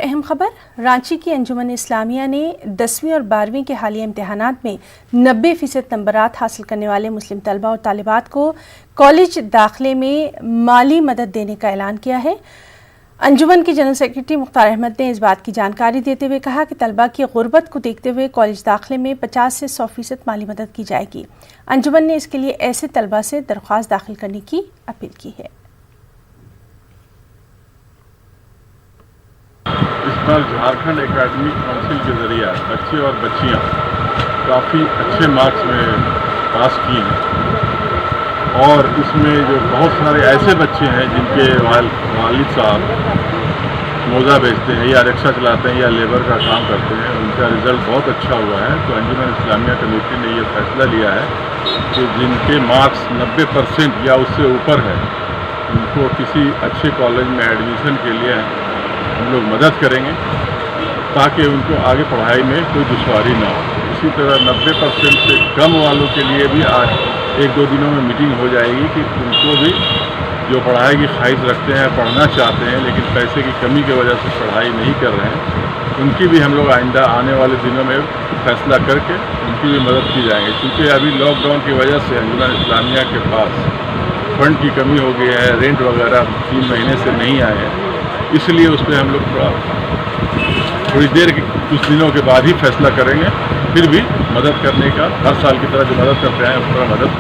اہم خبر، رانچی کی انجمن اسلامیہ نے 10ویں اور 12ویں کے حالیہ امتحانات میں 90% نمبرات حاصل کرنے والے مسلم طلبہ اور طالبات کو کالج داخلے میں مالی مدد دینے کا اعلان کیا ہے۔ انجمن کے جنرل سیکرٹری مختار احمد نے اس بات کی جانکاری دیتے ہوئے کہا کہ طلبہ کی غربت کو دیکھتے ہوئے کالج داخلے میں 50 سے 100% مالی مدد کی جائے گی۔ انجمن نے اس کے لیے ایسے طلبہ سے درخواست داخل کرنے کی اپیل کی ہے۔ اس بار جھارکھنڈ اکیڈمک کونسل کے ذریعہ بچے اور بچیاں کافی اچھے مارکس میں پاس کیے ہیں، اور اس میں جو بہت سارے ایسے بچے ہیں جن کے والد صاحب موزہ بیچتے ہیں یا رکشہ چلاتے ہیں یا لیبر کا کام کرتے ہیں، ان کا رزلٹ بہت اچھا ہوا ہے۔ تو انجمن اسلامیہ کمیٹی نے یہ فیصلہ لیا ہے کہ جن کے مارکس 90% یا اس سے اوپر ہے، ان کو کسی اچھے کالج میں ایڈمیشن کے لیے ہم لوگ مدد کریں گے تاکہ ان کو آگے پڑھائی میں کوئی دشواری نہ ہو۔ اسی طرح 90% سے کم والوں کے لیے بھی آج 1-2 دنوں میں میٹنگ ہو جائے گی کہ ان کو بھی جو پڑھائی کی خواہش رکھتے ہیں، پڑھنا چاہتے ہیں لیکن پیسے کی کمی کی وجہ سے پڑھائی نہیں کر رہے ہیں، ان کی بھی ہم لوگ آئندہ آنے والے دنوں میں فیصلہ کر کے ان کی بھی مدد کی جائیں گے، کیونکہ ابھی لاک ڈاؤن کی وجہ سے انجمن اسلامیہ کے پاس فنڈ کی کمی ہو گئی ہے، رینٹ وغیرہ 3 مہینے سے نہیں آئے ہیں، اس لیے اس پہ ہم لوگ تھوڑی دیر کچھ دنوں کے بعد ہی فیصلہ کریں گے۔ پھر بھی مدد کرنے کا ہر سال کی طرح جو مدد کرتے ہیں اس طرح مدد